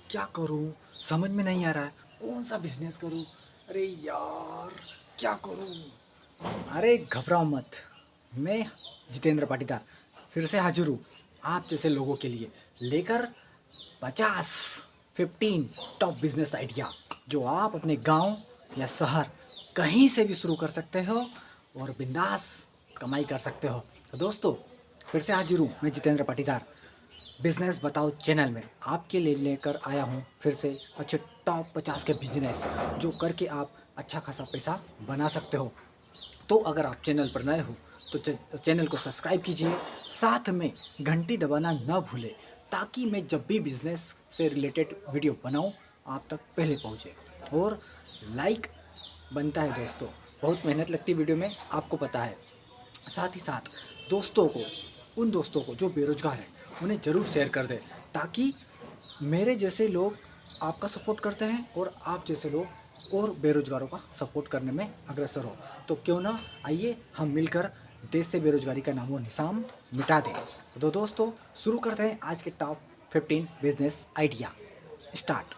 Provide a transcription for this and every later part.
क्या करूं, समझ में नहीं आ रहा है कौन सा बिजनेस करूं। अरे यार, क्या करूं। अरे घबराओ मत, मैं जितेंद्र पाटीदार फिर से हाजिर हूँ आप जैसे लोगों के लिए लेकर 50 15 टॉप बिजनेस आइडिया जो आप अपने गांव या शहर कहीं से भी शुरू कर सकते हो और बिंदास कमाई कर सकते हो। तो दोस्तों, फिर से हाजिर हूँ मैं जितेंद्र पाटीदार बिजनेस बताओ चैनल में आपके लिए लेकर आया हूँ फिर से अच्छे टॉप 50 के बिजनेस जो करके आप अच्छा खासा पैसा बना सकते हो। तो अगर आप चैनल पर नए हो तो चैनल को सब्सक्राइब कीजिए, साथ में घंटी दबाना ना भूलें ताकि मैं जब भी बिजनेस से रिलेटेड वीडियो बनाऊं आप तक पहले पहुंचे। और लाइक बनता है दोस्तों, बहुत मेहनत लगती है वीडियो में, आपको पता है। साथ ही साथ दोस्तों को, उन दोस्तों को जो बेरोजगार हैं उन्हें ज़रूर शेयर कर दें ताकि मेरे जैसे लोग आपका सपोर्ट करते हैं और आप जैसे लोग और बेरोजगारों का सपोर्ट करने में अग्रसर हो। तो क्यों ना, आइए हम मिलकर देश से बेरोजगारी का नामो निशान मिटा दें। तो दोस्तों, शुरू करते हैं आज के top 15 business idea. Start.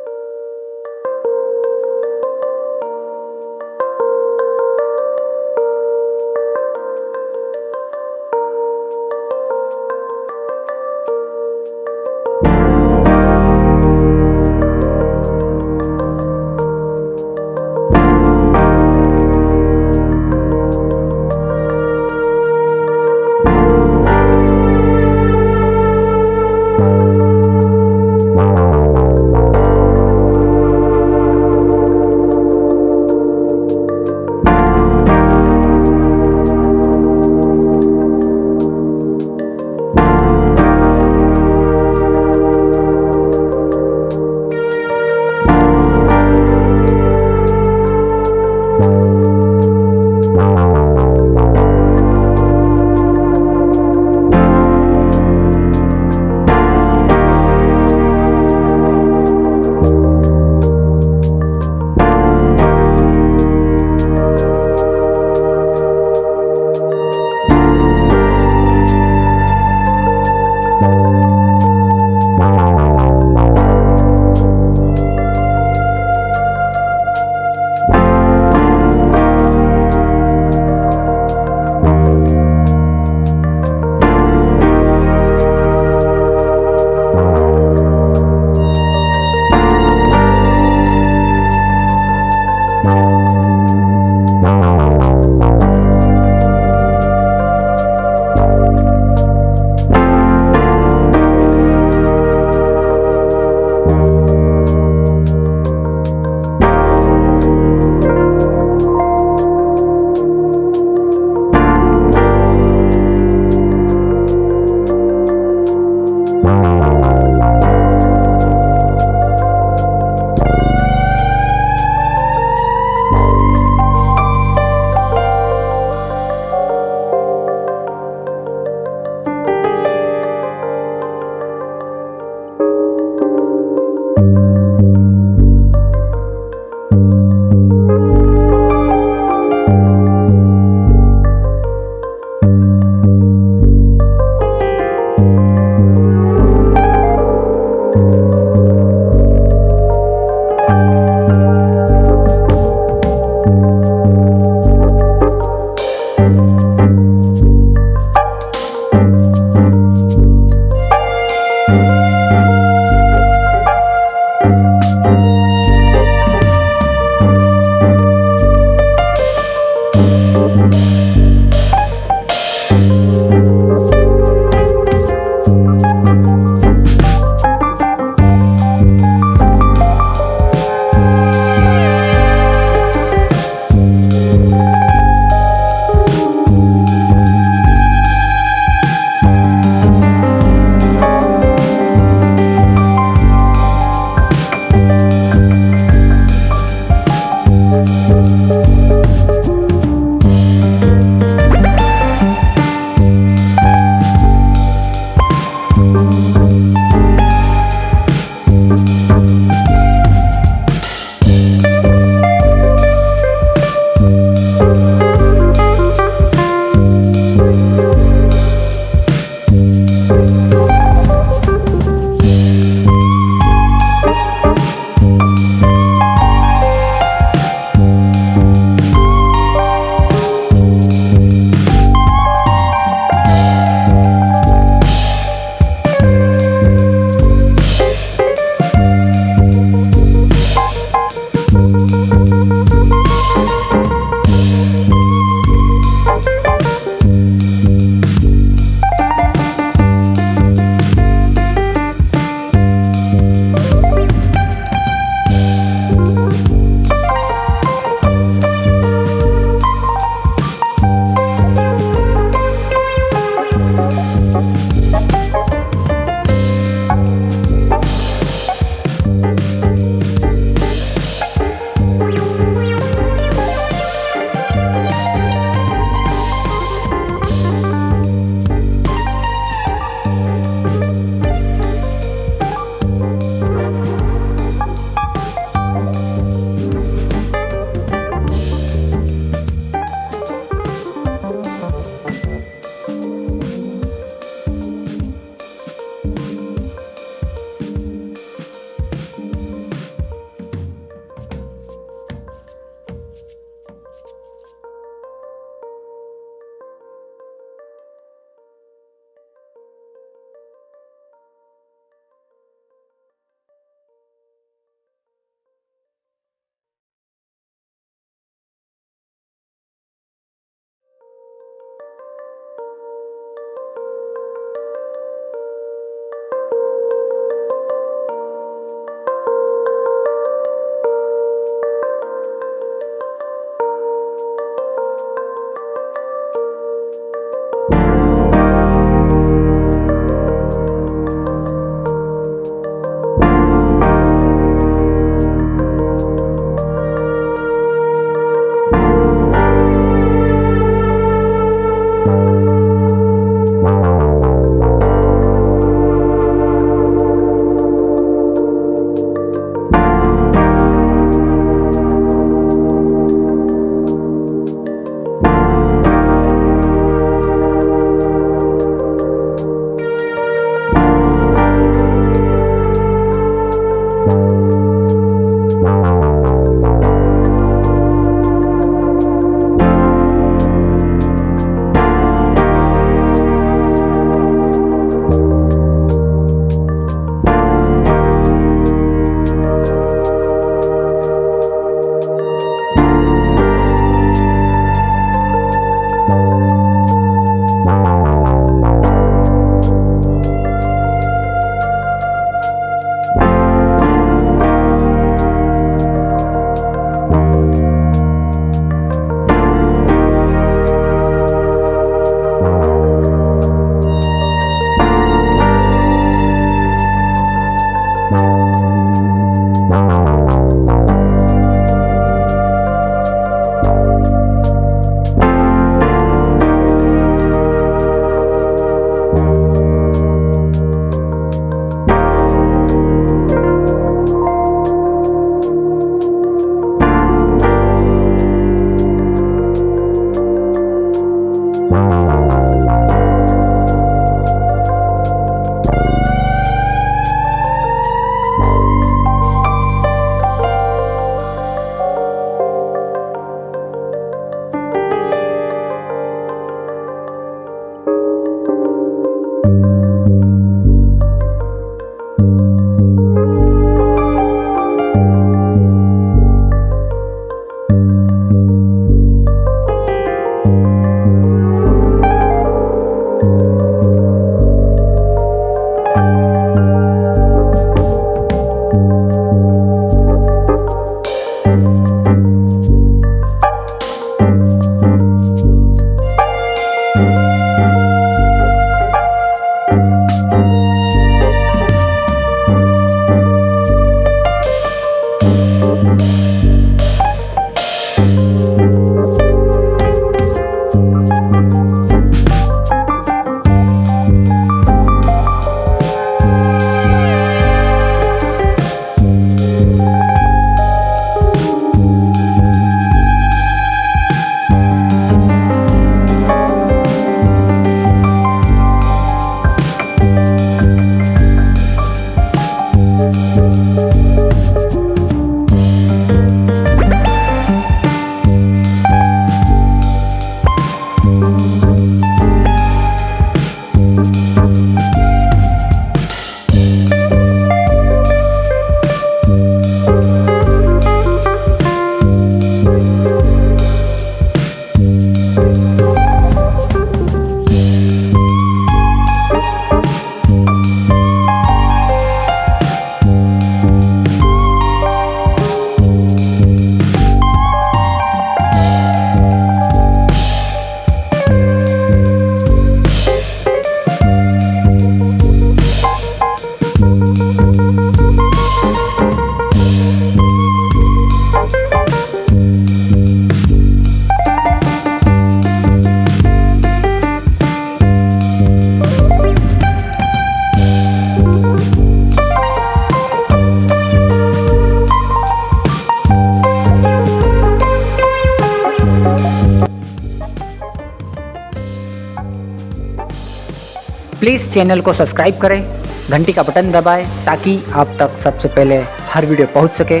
Please channel को सब्सक्राइब करें, घंटी का बटन दबाएं ताकि आप तक सबसे पहले हर वीडियो पहुंच सके।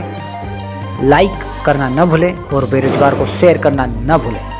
लाइक करना न भूलें और बेरोजगार को शेयर करना न भूलें।